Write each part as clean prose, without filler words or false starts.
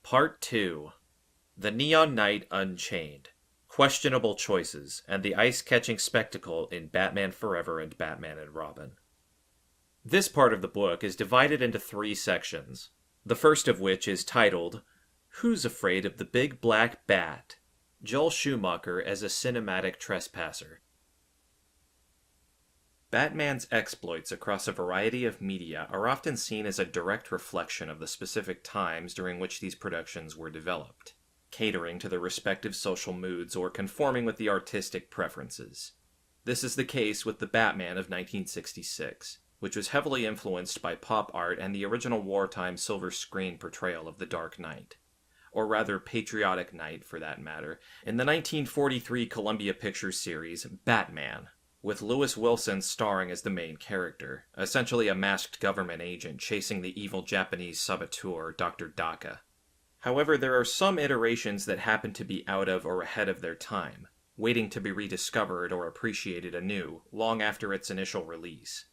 Part 2. The Neon Knight Unchained. Questionable Choices, and the Ice-Catching Spectacle in Batman Forever and Batman and Robin. This part of the book is divided into 3 sections, the first of which is titled, Who's Afraid of the Big Black Bat? Joel Schumacher as a Cinematic Trespasser. Batman's exploits across a variety of media are often seen as a direct reflection of the specific times during which these productions were developed, catering to the respective social moods or conforming with the artistic preferences. This is the case with the Batman of 1966, which was heavily influenced by pop art and the original wartime silver screen portrayal of the Dark Knight, or rather patriotic knight for that matter, in the 1943 Columbia Pictures series Batman, with Lewis Wilson starring as the main character, essentially a masked government agent chasing the evil Japanese saboteur Dr. Daka. However, there are some iterations that happen to be out of or ahead of their time, waiting to be rediscovered or appreciated anew long after its initial release.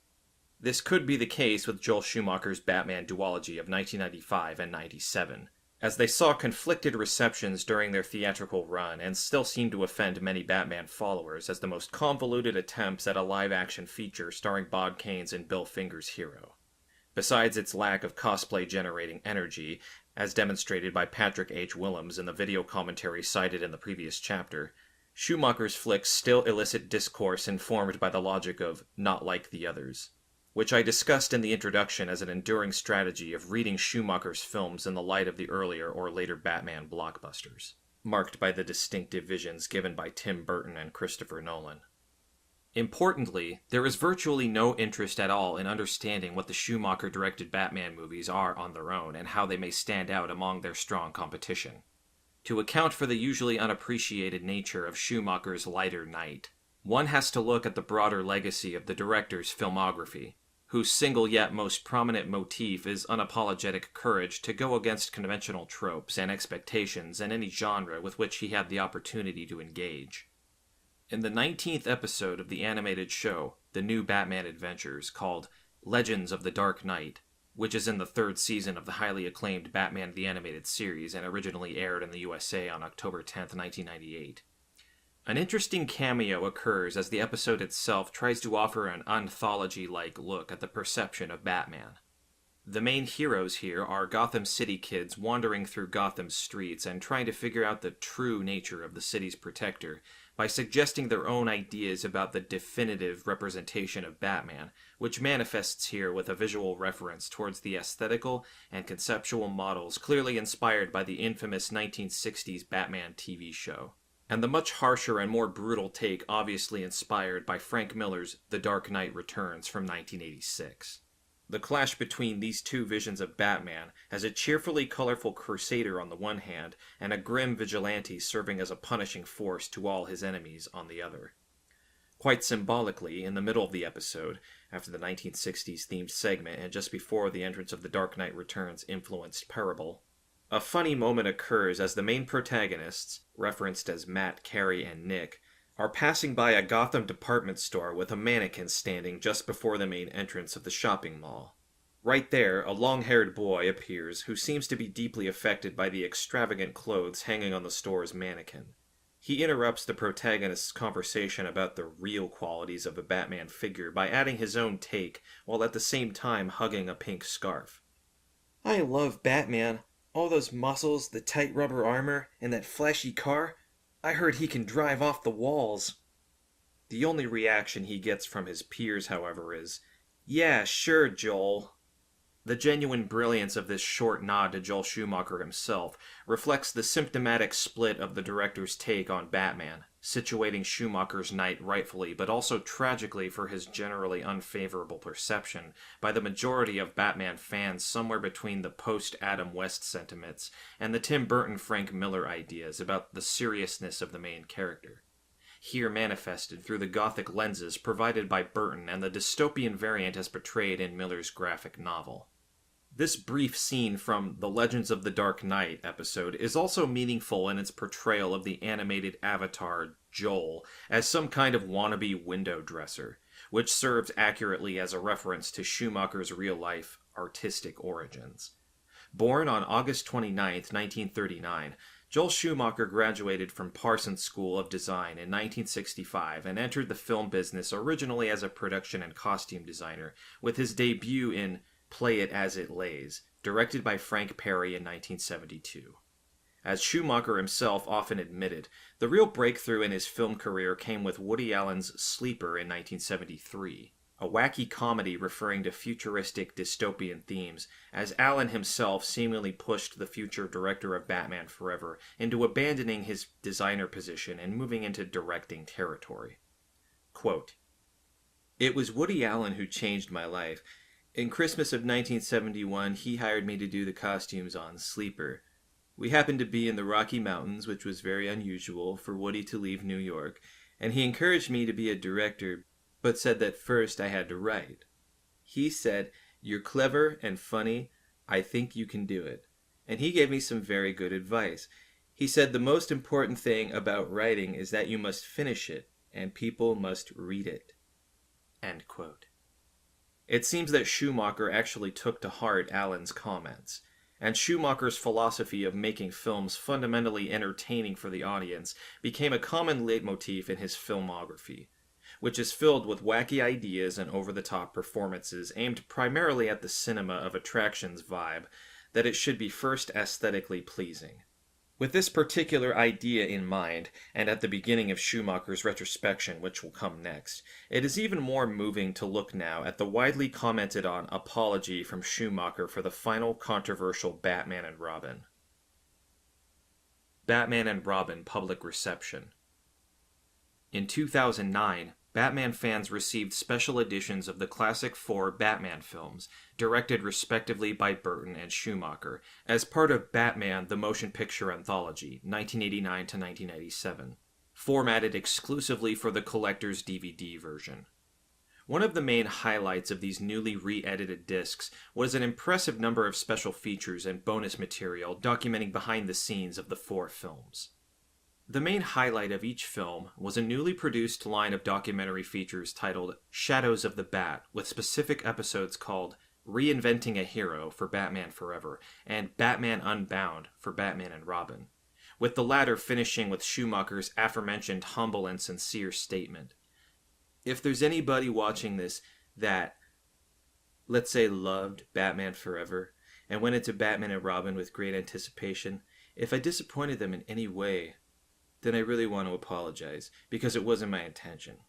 This could be the case with Joel Schumacher's Batman duology of 1995 and 97, as they saw conflicted receptions during their theatrical run and still seem to offend many Batman followers as the most convoluted attempts at a live-action feature starring Bob Kane's and Bill Finger's hero. Besides its lack of cosplay-generating energy, as demonstrated by Patrick H. Willems in the video commentary cited in the previous chapter, Schumacher's flicks still elicit discourse informed by the logic of not like the others, which I discussed in the introduction as an enduring strategy of reading Schumacher's films in the light of the earlier or later Batman blockbusters, marked by the distinctive visions given by Tim Burton and Christopher Nolan. Importantly, there is virtually no interest at all in understanding what the Schumacher-directed Batman movies are on their own and how they may stand out among their strong competition. To account for the usually unappreciated nature of Schumacher's lighter Knight, one has to look at the broader legacy of the director's filmography, whose single yet most prominent motif is unapologetic courage to go against conventional tropes and expectations in any genre with which he had the opportunity to engage. In the 19th episode of the animated show, The New Batman Adventures, called Legends of the Dark Knight, which is in the 3rd season of the highly acclaimed Batman the Animated Series and originally aired in the USA on October 10, 1998, an interesting cameo occurs as the episode itself tries to offer an anthology-like look at the perception of Batman. The main heroes here are Gotham City kids wandering through Gotham's streets and trying to figure out the true nature of the city's protector by suggesting their own ideas about the definitive representation of Batman, which manifests here with a visual reference towards the aesthetical and conceptual models clearly inspired by the infamous 1960s Batman TV show, and the much harsher and more brutal take obviously inspired by Frank Miller's The Dark Knight Returns from 1986. The clash between these two visions of Batman as a cheerfully colorful crusader on the one hand and a grim vigilante serving as a punishing force to all his enemies on the other. Quite symbolically, in the middle of the episode, after the 1960s themed segment and just before the entrance of The Dark Knight Returns influenced parable, a funny moment occurs as the main protagonists, referenced as Matt, Carrie, and Nick, are passing by a Gotham department store with a mannequin standing just before the main entrance of the shopping mall. Right there, a long-haired boy appears who seems to be deeply affected by the extravagant clothes hanging on the store's mannequin. He interrupts the protagonist's conversation about the real qualities of a Batman figure by adding his own take while at the same time hugging a pink scarf. "I love Batman. All those muscles, the tight rubber armor, and that flashy car. I heard he can drive off the walls." The only reaction he gets from his peers, however, is, "Yeah, sure, Joel." The genuine brilliance of this short nod to Joel Schumacher himself reflects the symptomatic split of the director's take on Batman, situating Schumacher's Knight rightfully but also tragically for his generally unfavorable perception by the majority of Batman fans somewhere between the post-Adam West sentiments and the Tim Burton Frank Miller ideas about the seriousness of the main character, here manifested through the gothic lenses provided by Burton and the dystopian variant as portrayed in Miller's graphic novel. This brief scene from the Legends of the Dark Knight episode is also meaningful in its portrayal of the animated avatar Joel as some kind of wannabe window dresser, which serves accurately as a reference to Schumacher's real-life artistic origins. Born on August 29, 1939, Joel Schumacher graduated from Parsons School of Design in 1965 and entered the film business originally as a production and costume designer, with his debut in Play It As It Lays, directed by Frank Perry in 1972. As Schumacher himself often admitted, the real breakthrough in his film career came with Woody Allen's Sleeper in 1973, a wacky comedy referring to futuristic dystopian themes, as Allen himself seemingly pushed the future director of Batman Forever into abandoning his designer position and moving into directing territory. Quote, "It was Woody Allen who changed my life. In Christmas of 1971, he hired me to do the costumes on Sleeper. We happened to be in the Rocky Mountains, which was very unusual for Woody to leave New York, and he encouraged me to be a director, but said that first I had to write. He said, 'You're clever and funny. I think you can do it.' And he gave me some very good advice. He said the most important thing about writing is that you must finish it, and people must read it." End quote. It seems that Schumacher actually took to heart Allen's comments, and Schumacher's philosophy of making films fundamentally entertaining for the audience became a common leitmotif in his filmography, which is filled with wacky ideas and over-the-top performances aimed primarily at the cinema of attractions vibe, that it should be first aesthetically pleasing. With this particular idea in mind, and at the beginning of Schumacher's retrospection, which will come next, it is even more moving to look now at the widely commented on apology from Schumacher for the final controversial Batman and Robin. Batman and Robin public reception. In 2009, Batman fans received special editions of the classic 4 Batman films, directed respectively by Burton and Schumacher, as part of Batman the Motion Picture Anthology, 1989 to 1997, formatted exclusively for the collector's DVD version. One of the main highlights of these newly re-edited discs was an impressive number of special features and bonus material documenting behind the scenes of the 4 films. The main highlight of each film was a newly produced line of documentary features titled Shadows of the Bat, with specific episodes called Reinventing a Hero for Batman Forever and Batman Unbound for Batman and Robin, with the latter finishing with Schumacher's aforementioned humble and sincere statement. If there's anybody watching this that, let's say, loved Batman Forever and went into Batman and Robin with great anticipation, if I disappointed them in any way, then I really want to apologize, because it wasn't my intention.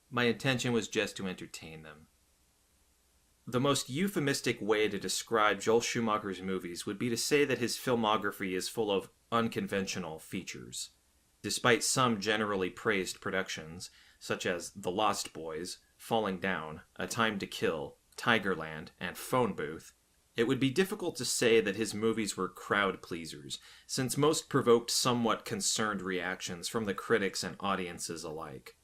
My intention was just to entertain them. The most euphemistic way to describe Joel Schumacher's movies would be to say that his filmography is full of unconventional features. Despite some generally praised productions, such as The Lost Boys, Falling Down, A Time to Kill, Tigerland, and Phone Booth, it would be difficult to say that his movies were crowd pleasers, since most provoked somewhat concerned reactions from the critics and audiences alike.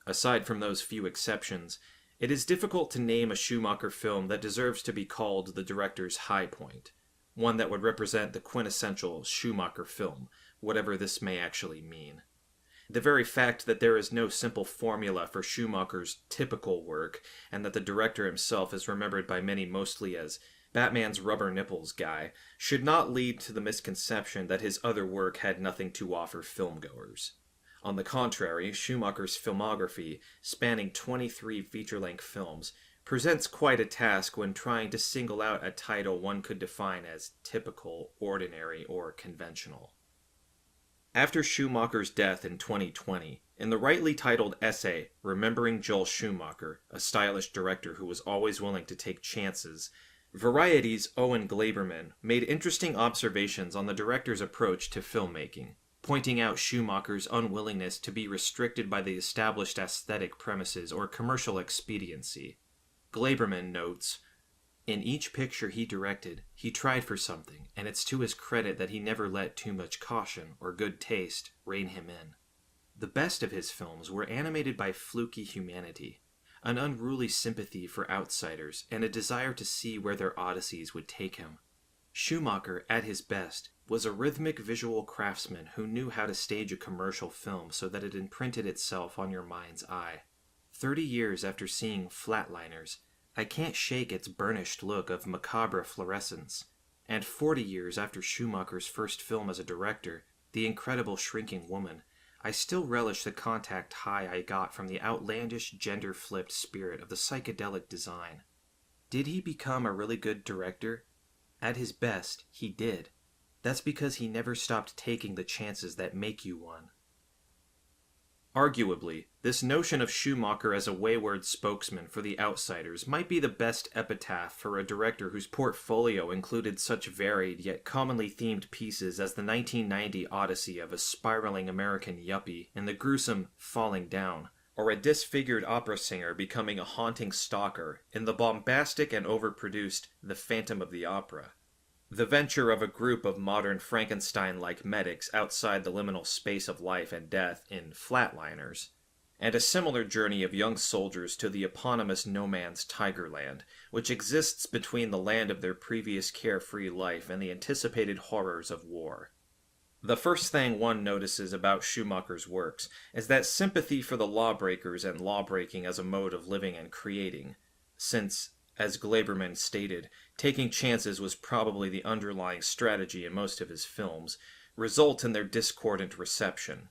Aside from those few exceptions, it is difficult to name a Schumacher film that deserves to be called the director's high point, one that would represent the quintessential Schumacher film, whatever this may actually mean. The very fact that there is no simple formula for Schumacher's typical work, and that the director himself is remembered by many mostly as Batman's rubber nipples guy, should not lead to the misconception that his other work had nothing to offer filmgoers. On the contrary, Schumacher's filmography, spanning 23 feature-length films, presents quite a task when trying to single out a title one could define as typical, ordinary, or conventional. After Schumacher's death in 2020, in the rightly titled essay, Remembering Joel Schumacher, a stylish director who was always willing to take chances, Variety's Owen Gleiberman made interesting observations on the director's approach to filmmaking, pointing out Schumacher's unwillingness to be restricted by the established aesthetic premises or commercial expediency. Gleiberman notes, "In each picture he directed, he tried for something, and it's to his credit that he never let too much caution or good taste rein him in. The best of his films were animated by fluky humanity, an unruly sympathy for outsiders, and a desire to see where their odysseys would take him. Schumacher, at his best, was a rhythmic visual craftsman who knew how to stage a commercial film so that it imprinted itself on your mind's eye. 30 years after seeing Flatliners, I can't shake its burnished look of macabre fluorescence, and 40 years after Schumacher's first film as a director, The Incredible Shrinking Woman, I still relish the contact high I got from the outlandish, gender-flipped spirit of the psychedelic design. Did he become a really good director? At his best, he did. That's because he never stopped taking the chances that make you one. Arguably, this notion of Schumacher as a wayward spokesman for the outsiders might be the best epitaph for a director whose portfolio included such varied yet commonly themed pieces as the 1990 odyssey of a spiraling American yuppie in the gruesome Falling Down, or a disfigured opera singer becoming a haunting stalker in the bombastic and overproduced The Phantom of the Opera. The venture of a group of modern Frankenstein-like medics outside the liminal space of life and death in Flatliners, and a similar journey of young soldiers to the eponymous no man's Tigerland, which exists between the land of their previous carefree life and the anticipated horrors of war. The first thing one notices about Schumacher's works is that sympathy for the lawbreakers and lawbreaking as a mode of living and creating, since, as Glaberman stated, taking chances was probably the underlying strategy in most of his films, result in their discordant reception.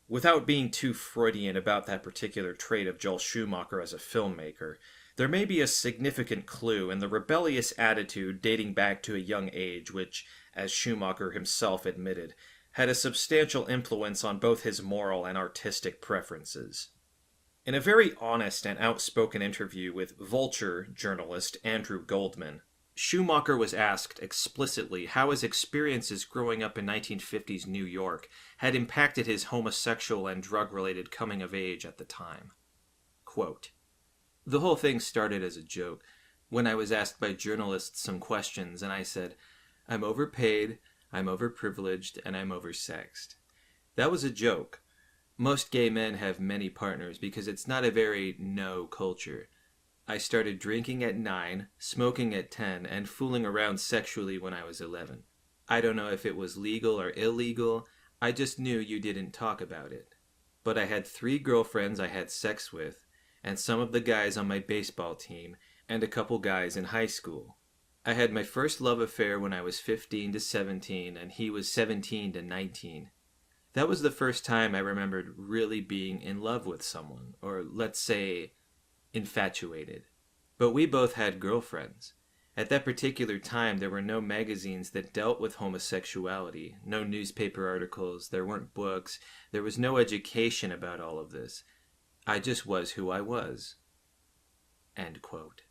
Without being too Freudian about that particular trait of Joel Schumacher as a filmmaker, there may be a significant clue in the rebellious attitude dating back to a young age which, as Schumacher himself admitted, had a substantial influence on both his moral and artistic preferences. In a very honest and outspoken interview with Vulture journalist Andrew Goldman, Schumacher was asked explicitly how his experiences growing up in 1950s New York had impacted his homosexual and drug-related coming-of-age at the time. Quote, "The whole thing started as a joke, when I was asked by journalists some questions and I said, 'I'm overpaid, I'm overprivileged, and I'm oversexed.' That was a joke. Most gay men have many partners because it's not a very no culture. I started drinking at 9, smoking at 10, and fooling around sexually when I was 11. I don't know if it was legal or illegal, I just knew you didn't talk about it. But I had 3 girlfriends I had sex with, and some of the guys on my baseball team, and a couple guys in high school. I had my first love affair when I was 15 to 17, and he was 17 to 19. That was the first time I remembered really being in love with someone, or let's say, infatuated. But we both had girlfriends. At that particular time, there were no magazines that dealt with homosexuality, no newspaper articles, there weren't books, there was no education about all of this. I just was who I was." End quote.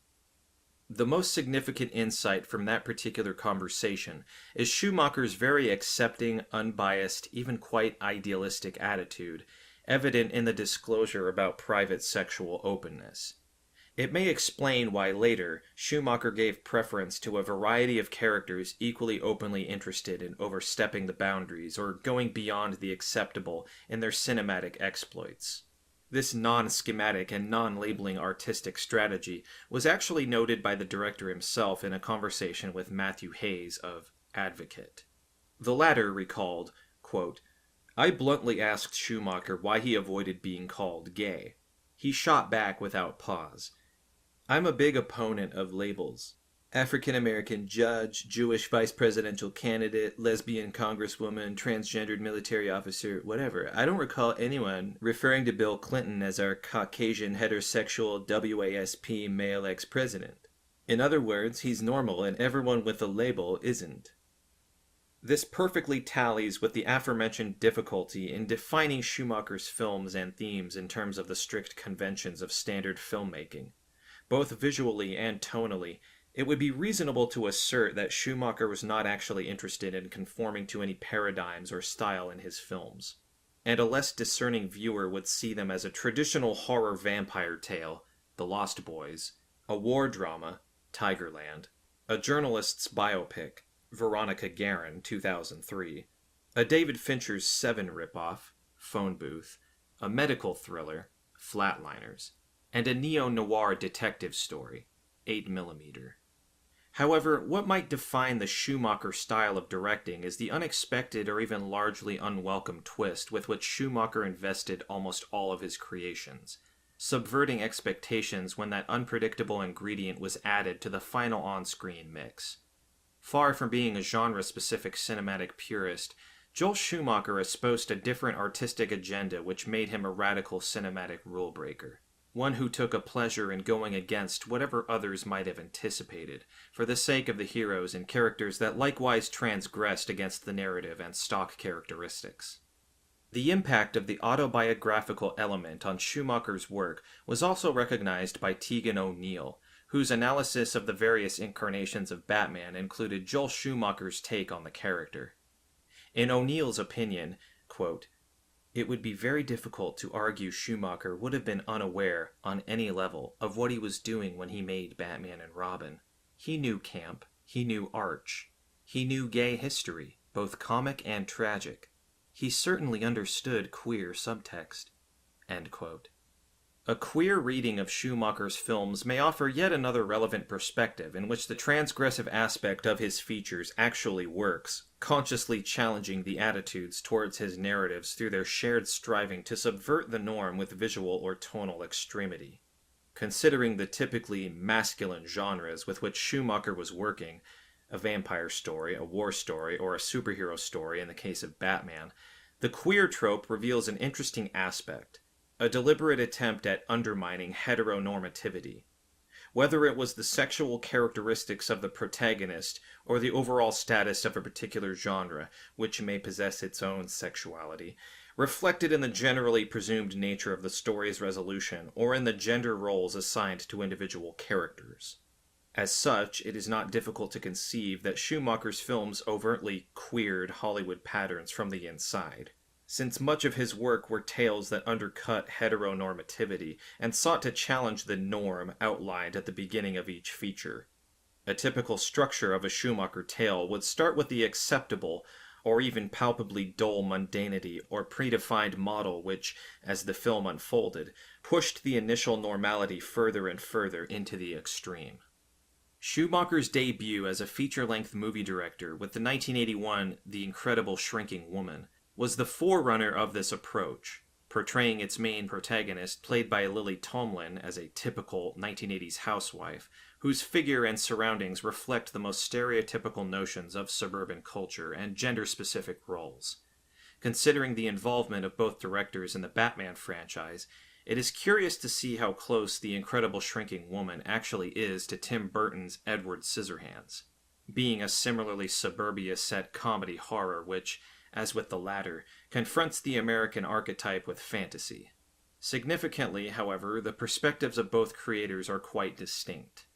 The most significant insight from that particular conversation is Schumacher's very accepting, unbiased, even quite idealistic attitude, evident in the disclosure about private sexual openness. It may explain why later Schumacher gave preference to a variety of characters equally openly interested in overstepping the boundaries or going beyond the acceptable in their cinematic exploits. This non-schematic and non-labeling artistic strategy was actually noted by the director himself in a conversation with Matthew Hayes of Advocate. The latter recalled, quote, "I bluntly asked Schumacher why he avoided being called gay. He shot back without pause. I'm a big opponent of labels. African-American judge, Jewish vice presidential candidate, lesbian congresswoman, transgendered military officer, whatever. I don't recall anyone referring to Bill Clinton as our Caucasian heterosexual WASP male ex-president. In other words, he's normal and everyone with a label isn't." This perfectly tallies with the aforementioned difficulty in defining Schumacher's films and themes in terms of the strict conventions of standard filmmaking. Both visually and tonally, it would be reasonable to assert that Schumacher was not actually interested in conforming to any paradigms or style in his films, and a less discerning viewer would see them as a traditional horror vampire tale, The Lost Boys, a war drama, Tigerland, a journalist's biopic, Veronica Guerin, 2003, a David Fincher's Seven ripoff, Phone Booth, a medical thriller, Flatliners, and a neo-noir detective story, 8mm. However, what might define the Schumacher style of directing is the unexpected or even largely unwelcome twist with which Schumacher invested almost all of his creations, subverting expectations when that unpredictable ingredient was added to the final on-screen mix. Far from being a genre-specific cinematic purist, Joel Schumacher espoused a different artistic agenda which made him a radical cinematic rule-breaker. One who took a pleasure in going against whatever others might have anticipated, for the sake of the heroes and characters that likewise transgressed against the narrative and stock characteristics. The impact of the autobiographical element on Schumacher's work was also recognized by Tegan O'Neill, whose analysis of the various incarnations of Batman included Joel Schumacher's take on the character. In O'Neill's opinion, quote, "It would be very difficult to argue Schumacher would have been unaware, on any level, of what he was doing when he made Batman and Robin. He knew camp, he knew arch, he knew gay history, both comic and tragic. He certainly understood queer subtext." End quote. A queer reading of Schumacher's films may offer yet another relevant perspective in which the transgressive aspect of his features actually works, consciously challenging the attitudes towards his narratives through their shared striving to subvert the norm with visual or tonal extremity. Considering the typically masculine genres with which Schumacher was working, a vampire story, a war story, or a superhero story in the case of Batman, the queer trope reveals an interesting aspect, a deliberate attempt at undermining heteronormativity. Whether it was the sexual characteristics of the protagonist or the overall status of a particular genre, which may possess its own sexuality, reflected in the generally presumed nature of the story's resolution or in the gender roles assigned to individual characters. As such, it is not difficult to conceive that Schumacher's films overtly queered Hollywood patterns from the inside, since much of his work were tales that undercut heteronormativity and sought to challenge the norm outlined at the beginning of each feature. A typical structure of a Schumacher tale would start with the acceptable, or even palpably dull mundanity or predefined model which, as the film unfolded, pushed the initial normality further and further into the extreme. Schumacher's debut as a feature-length movie director with the 1981 The Incredible Shrinking Woman was the forerunner of this approach, portraying its main protagonist played by Lily Tomlin as a typical 1980s housewife, whose figure and surroundings reflect the most stereotypical notions of suburban culture and gender-specific roles. Considering the involvement of both directors in the Batman franchise, it is curious to see how close The Incredible Shrinking Woman actually is to Tim Burton's Edward Scissorhands, being a similarly suburbia-set comedy horror which, as with the latter, confronts the American archetype with fantasy. Significantly, however, the perspectives of both creators are quite distinct.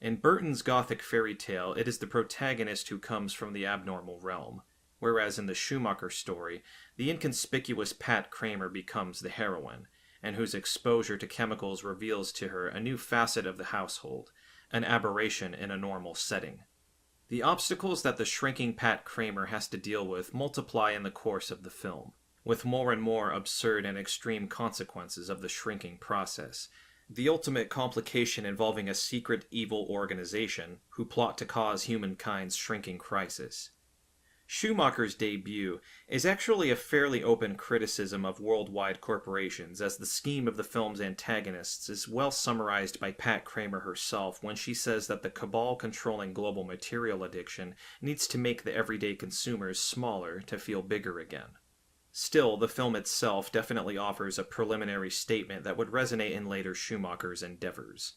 In Burton's Gothic fairy tale, it is the protagonist who comes from the abnormal realm, whereas in the Schumacher story, the inconspicuous Pat Kramer becomes the heroine, and whose exposure to chemicals reveals to her a new facet of the household, an aberration in a normal setting. The obstacles that the shrinking Pat Kramer has to deal with multiply in the course of the film, with more and more absurd and extreme consequences of the shrinking process, the ultimate complication involving a secret evil organization who plot to cause humankind's shrinking crisis. Schumacher's debut is actually a fairly open criticism of worldwide corporations, as the scheme of the film's antagonists is well summarized by Pat Kramer herself when she says that the cabal controlling global material addiction needs to make the everyday consumers smaller to feel bigger again. Still, the film itself definitely offers a preliminary statement that would resonate in later Schumacher's endeavors,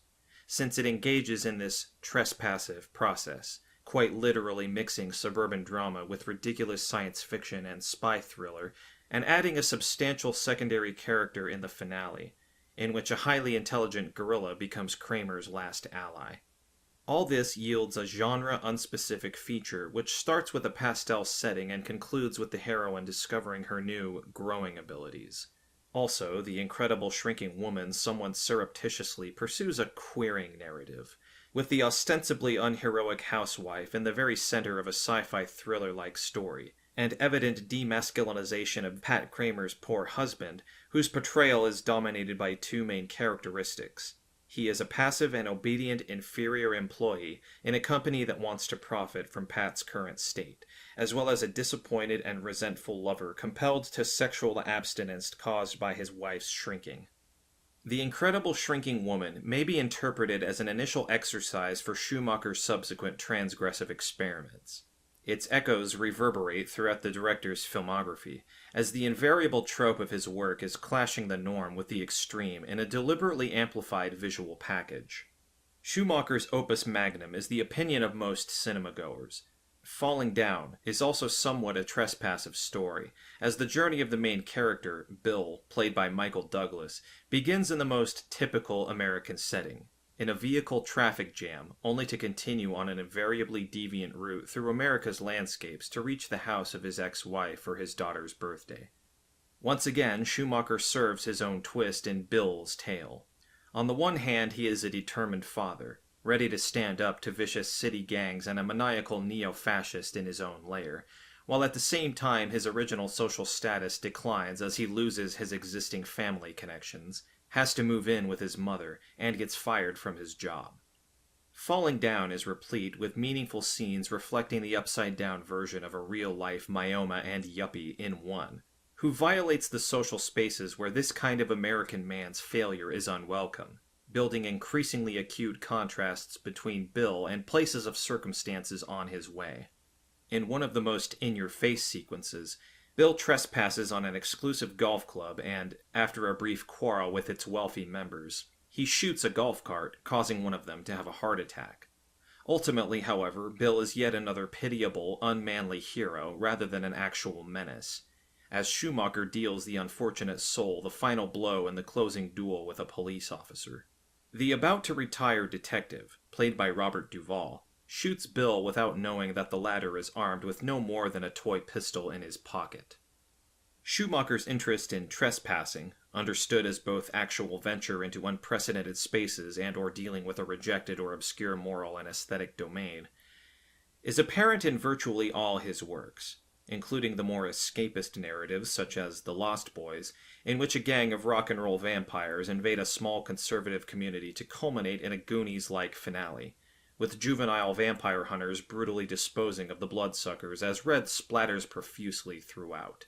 since it engages in this trespassive process, quite literally mixing suburban drama with ridiculous science fiction and spy thriller, and adding a substantial secondary character in the finale, in which a highly intelligent gorilla becomes Kramer's last ally. All this yields a genre-unspecific feature which starts with a pastel setting and concludes with the heroine discovering her new, growing abilities. Also, The Incredible Shrinking Woman somewhat surreptitiously pursues a queering narrative, with the ostensibly unheroic housewife in the very center of a sci-fi thriller-like story, and evident demasculinization of Pat Kramer's poor husband, whose portrayal is dominated by two main characteristics. He is a passive and obedient inferior employee in a company that wants to profit from Pat's current state, as well as a disappointed and resentful lover compelled to sexual abstinence caused by his wife's shrinking. The Incredible Shrinking Woman may be interpreted as an initial exercise for Schumacher's subsequent transgressive experiments. Its echoes reverberate throughout the director's filmography, as the invariable trope of his work is clashing the norm with the extreme in a deliberately amplified visual package. Schumacher's opus magnum is the opinion of most cinemagoers. Falling Down is also somewhat a trespassive story, as the journey of the main character, Bill, played by Michael Douglas, begins in the most typical American setting, in a vehicle traffic jam, only to continue on an invariably deviant route through America's landscapes to reach the house of his ex-wife for his daughter's birthday. Once again, Schumacher serves his own twist in Bill's tale. On the one hand, he is a determined father, ready to stand up to vicious city gangs and a maniacal neo-fascist in his own lair, while at the same time his original social status declines as he loses his existing family connections, has to move in with his mother, and gets fired from his job. Falling Down is replete with meaningful scenes reflecting the upside-down version of a real-life Myoma and yuppie in one, who violates the social spaces where this kind of American man's failure is unwelcome, building increasingly acute contrasts between Bill and places of circumstances on his way. In one of the most in-your-face sequences, Bill trespasses on an exclusive golf club and, after a brief quarrel with its wealthy members, he shoots a golf cart, causing one of them to have a heart attack. Ultimately, however, Bill is yet another pitiable, unmanly hero rather than an actual menace, as Schumacher deals the unfortunate soul the final blow in the closing duel with a police officer. The about-to-retire detective, played by Robert Duvall, shoots Bill without knowing that the latter is armed with no more than a toy pistol in his pocket. Schumacher's interest in trespassing, understood as both actual venture into unprecedented spaces and or dealing with a rejected or obscure moral and aesthetic domain, is apparent in virtually all his works, including the more escapist narratives such as The Lost Boys, in which a gang of rock and roll vampires invade a small conservative community to culminate in a Goonies-like finale, with juvenile vampire hunters brutally disposing of the bloodsuckers as red splatters profusely throughout.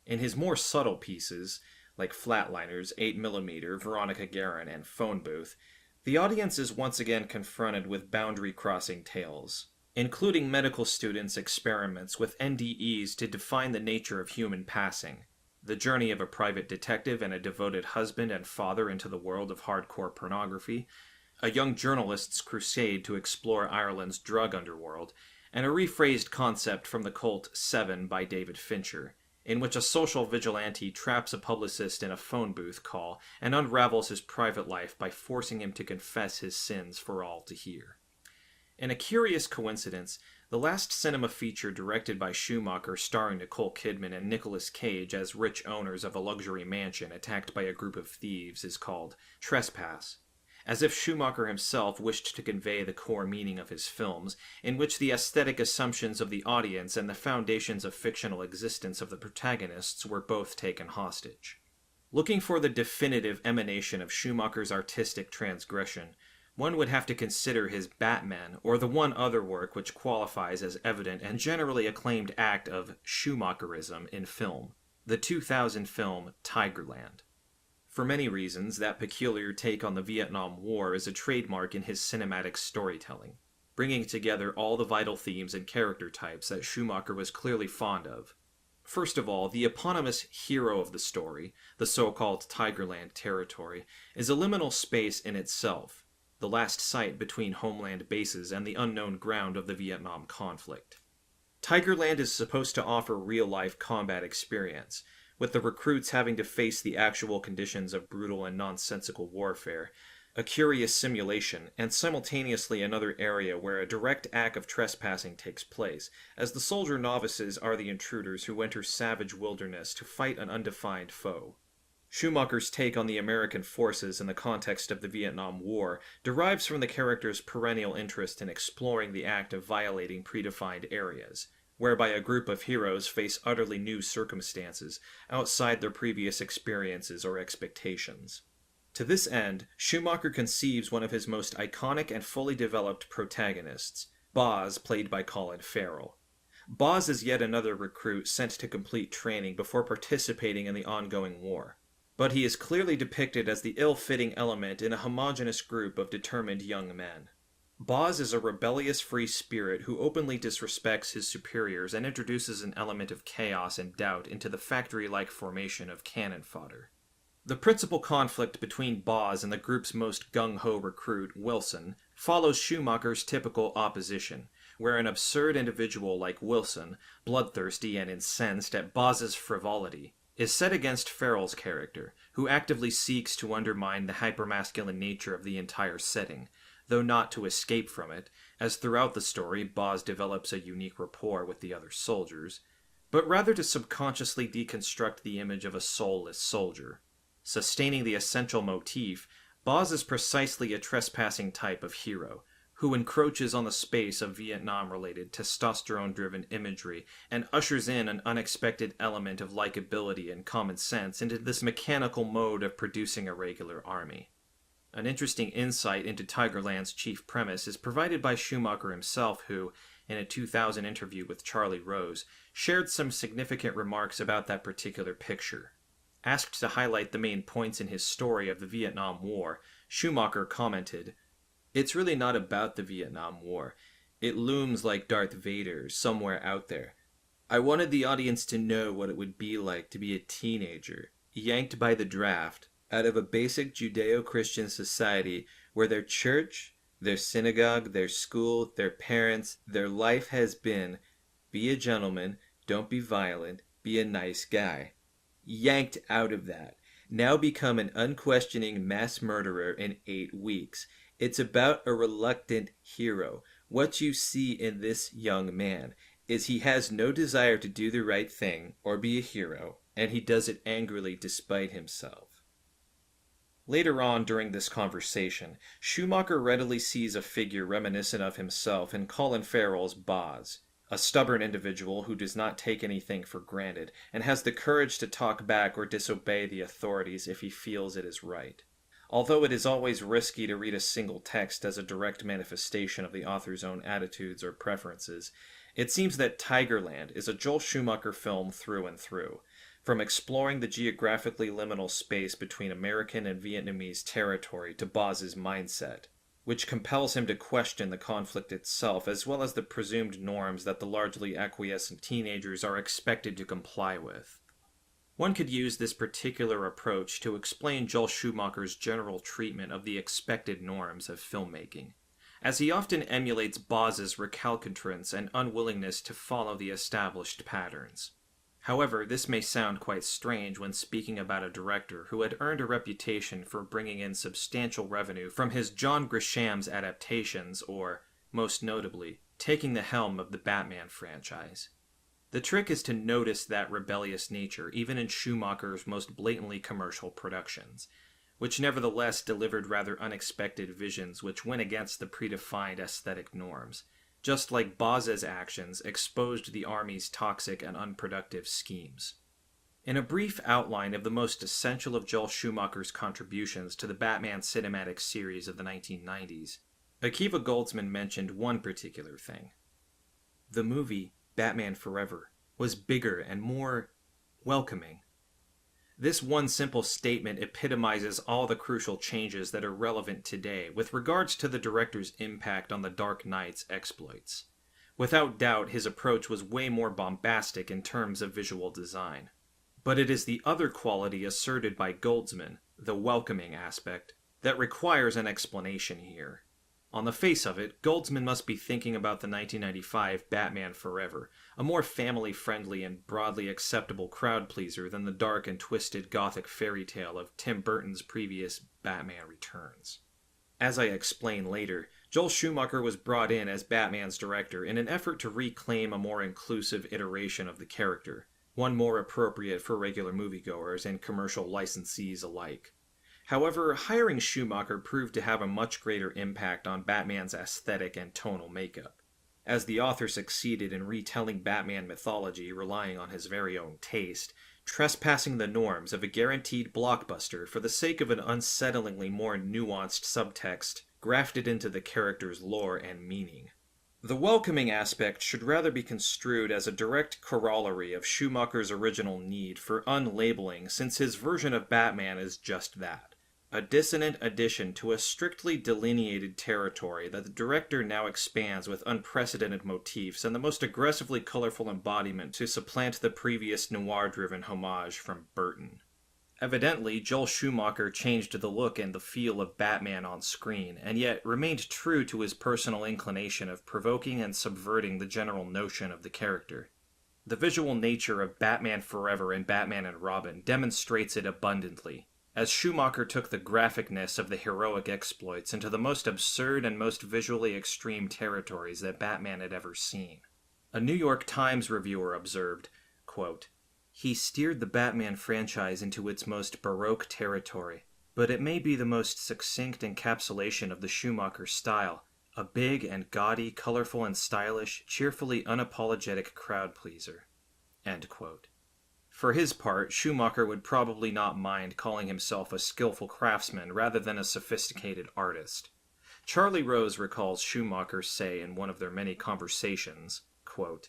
In his more subtle pieces, like Flatliners, 8mm, Veronica Guerin, and Phone Booth, the audience is once again confronted with boundary-crossing tales, including medical students' experiments with NDEs to define the nature of human passing, the journey of a private detective and a devoted husband and father into the world of hardcore pornography, a young journalist's crusade to explore Ireland's drug underworld, and a rephrased concept from the cult Seven by David Fincher, in which a social vigilante traps a publicist in a phone booth call and unravels his private life by forcing him to confess his sins for all to hear. In a curious coincidence, the last cinema feature directed by Schumacher starring Nicole Kidman and Nicolas Cage as rich owners of a luxury mansion attacked by a group of thieves is called Trespass, as if Schumacher himself wished to convey the core meaning of his films, in which the aesthetic assumptions of the audience and the foundations of fictional existence of the protagonists were both taken hostage. Looking for the definitive emanation of Schumacher's artistic transgression, one would have to consider his Batman, or the one other work which qualifies as evident and generally acclaimed act of Schumacherism in film, the 2000 film Tigerland. For many reasons, that peculiar take on the Vietnam War is a trademark in his cinematic storytelling, bringing together all the vital themes and character types that Schumacher was clearly fond of. First of all, the eponymous hero of the story, the so-called Tigerland territory, is a liminal space in itself, the last site between homeland bases and the unknown ground of the Vietnam conflict. Tigerland is supposed to offer real-life combat experience, with the recruits having to face the actual conditions of brutal and nonsensical warfare, a curious simulation, and simultaneously another area where a direct act of trespassing takes place, as the soldier novices are the intruders who enter savage wilderness to fight an undefined foe. Schumacher's take on the American forces in the context of the Vietnam War derives from the character's perennial interest in exploring the act of violating predefined areas, whereby a group of heroes face utterly new circumstances outside their previous experiences or expectations. To this end, Schumacher conceives one of his most iconic and fully developed protagonists, Boz, played by Colin Farrell. Boz is yet another recruit sent to complete training before participating in the ongoing war. but he is clearly depicted as the ill-fitting element in a homogeneous group of determined young men. Boz is a rebellious free spirit who openly disrespects his superiors and introduces an element of chaos and doubt into the factory-like formation of cannon fodder. The principal conflict between Boz and the group's most gung-ho recruit, Wilson, follows Schumacher's typical opposition, where an absurd individual like Wilson, bloodthirsty and incensed at Boz's frivolity, is set against Farrell's character, who actively seeks to undermine the hypermasculine nature of the entire setting, though not to escape from it, as throughout the story Boz develops a unique rapport with the other soldiers, but rather to subconsciously deconstruct the image of a soulless soldier. Sustaining the essential motif, Boz is precisely a trespassing type of hero, who encroaches on the space of Vietnam-related testosterone-driven imagery and ushers in an unexpected element of likability and common sense into this mechanical mode of producing a regular army. An interesting insight into Tigerland's chief premise is provided by Schumacher himself, who, in a 2000 interview with Charlie Rose, shared some significant remarks about that particular picture. Asked to highlight the main points in his story of the Vietnam War, Schumacher commented, "It's really not about the Vietnam War. It looms like Darth Vader somewhere out there. I wanted the audience to know what it would be like to be a teenager, yanked by the draft, out of a basic Judeo-Christian society where their church, their synagogue, their school, their parents, their life has been, be a gentleman, don't be violent, be a nice guy. Yanked out of that. Now become an unquestioning mass murderer in 8 weeks. It's about a reluctant hero. What you see in this young man is he has no desire to do the right thing or be a hero, and he does it angrily despite himself." Later on during this conversation, Schumacher readily sees a figure reminiscent of himself in Colin Farrell's Boz, a stubborn individual who does not take anything for granted and has the courage to talk back or disobey the authorities if he feels it is right. Although it is always risky to read a single text as a direct manifestation of the author's own attitudes or preferences, it seems that Tigerland is a Joel Schumacher film through and through, from exploring the geographically liminal space between American and Vietnamese territory to Boz's mindset, which compels him to question the conflict itself as well as the presumed norms that the largely acquiescent teenagers are expected to comply with. One could use this particular approach to explain Joel Schumacher's general treatment of the expected norms of filmmaking, as he often emulates Boz's recalcitrance and unwillingness to follow the established patterns. However, this may sound quite strange when speaking about a director who had earned a reputation for bringing in substantial revenue from his John Grisham's adaptations or, most notably, taking the helm of the Batman franchise. The trick is to notice that rebellious nature even in Schumacher's most blatantly commercial productions, which nevertheless delivered rather unexpected visions which went against the predefined aesthetic norms, just like Boz's actions exposed the Army's toxic and unproductive schemes. In a brief outline of the most essential of Joel Schumacher's contributions to the Batman cinematic series of the 1990s, Akiva Goldsman mentioned one particular thing. The movie, Batman Forever, was bigger and more welcoming. This one simple statement epitomizes all the crucial changes that are relevant today with regards to the director's impact on the Dark Knight's exploits. Without doubt, his approach was way more bombastic in terms of visual design. But it is the other quality asserted by Goldsman, the welcoming aspect, that requires an explanation here. On the face of it, Goldsman must be thinking about the 1995 Batman Forever, a more family-friendly and broadly acceptable crowd-pleaser than the dark and twisted gothic fairy tale of Tim Burton's previous Batman Returns. As I explain later, Joel Schumacher was brought in as Batman's director in an effort to reclaim a more inclusive iteration of the character, one more appropriate for regular moviegoers and commercial licensees alike. However, hiring Schumacher proved to have a much greater impact on Batman's aesthetic and tonal makeup, as the author succeeded in retelling Batman mythology relying on his very own taste, trespassing the norms of a guaranteed blockbuster for the sake of an unsettlingly more nuanced subtext grafted into the character's lore and meaning. The welcoming aspect should rather be construed as a direct corollary of Schumacher's original need for unlabeling, since his version of Batman is just that. A dissonant addition to a strictly delineated territory that the director now expands with unprecedented motifs and the most aggressively colorful embodiment to supplant the previous noir-driven homage from Burton. Evidently, Joel Schumacher changed the look and the feel of Batman on screen, and yet remained true to his personal inclination of provoking and subverting the general notion of the character. The visual nature of Batman Forever and Batman and Robin demonstrates it abundantly, as Schumacher took the graphicness of the heroic exploits into the most absurd and most visually extreme territories that Batman had ever seen. A New York Times reviewer observed, quote, "He steered the Batman franchise into its most Baroque territory, but it may be the most succinct encapsulation of the Schumacher style, a big and gaudy, colorful and stylish, cheerfully unapologetic crowd-pleaser." End quote. For his part, Schumacher would probably not mind calling himself a skillful craftsman rather than a sophisticated artist. Charlie Rose recalls Schumacher say in one of their many conversations, quote,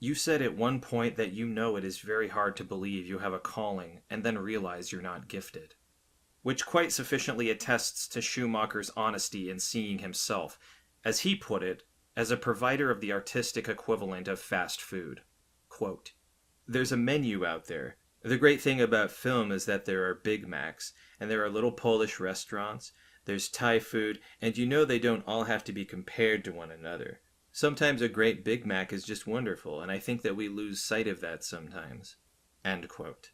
"You said at one point that you know it is very hard to believe you have a calling and then realize you're not gifted." Which quite sufficiently attests to Schumacher's honesty in seeing himself, as he put it, as a provider of the artistic equivalent of fast food. Quote, "There's a menu out there. The great thing about film is that there are Big Macs, and there are little Polish restaurants, there's Thai food, and you know they don't all have to be compared to one another. Sometimes a great Big Mac is just wonderful, and I think that we lose sight of that sometimes." End quote.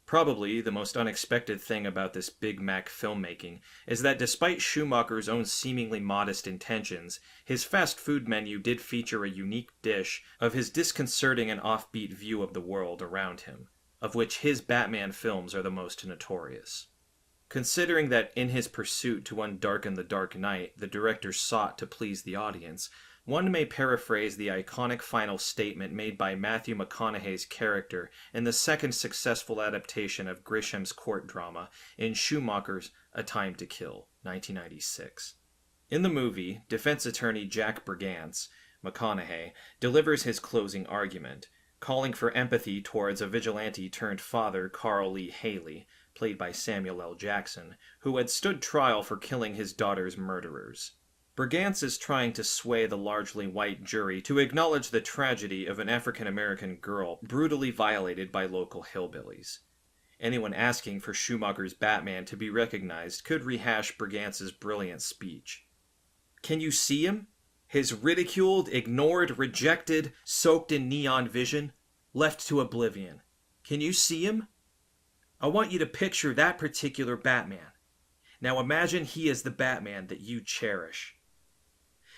Probably the most unexpected thing about this Big Mac filmmaking is that despite Schumacher's own seemingly modest intentions, his fast food menu did feature a unique dish of his disconcerting and offbeat view of the world around him, of which his Batman films are the most notorious. Considering that in his pursuit to undarken the Dark Knight, the director sought to please the audience, one may paraphrase the iconic final statement made by Matthew McConaughey's character in the second successful adaptation of Grisham's court drama in Schumacher's A Time to Kill, 1996. In the movie, defense attorney Jack Brigance, McConaughey, delivers his closing argument, calling for empathy towards a vigilante-turned-father, Carl Lee Haley, played by Samuel L. Jackson, who had stood trial for killing his daughter's murderers. Brigance is trying to sway the largely white jury to acknowledge the tragedy of an African-American girl brutally violated by local hillbillies. Anyone asking for Schumacher's Batman to be recognized could rehash Brigance's brilliant speech. Can you see him? His ridiculed, ignored, rejected, soaked in neon vision, left to oblivion. Can you see him? I want you to picture that particular Batman. Now imagine he is the Batman that you cherish.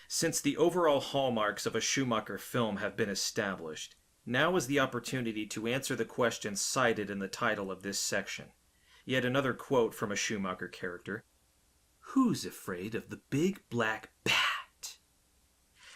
Since the overall hallmarks of a Schumacher film have been established, now is the opportunity to answer the questions cited in the title of this section. Yet another quote from a Schumacher character. "Who's afraid of the big black bat?"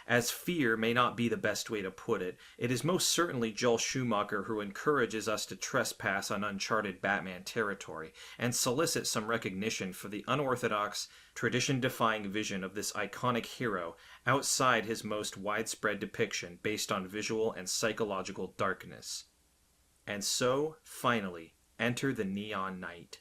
As fear may not be the best way to put it, it is most certainly Joel Schumacher who encourages us to trespass on uncharted Batman territory and solicit some recognition for the unorthodox, tradition-defying vision of this iconic hero outside his most widespread depiction based on visual and psychological darkness. And so, finally, enter the Neon Knight.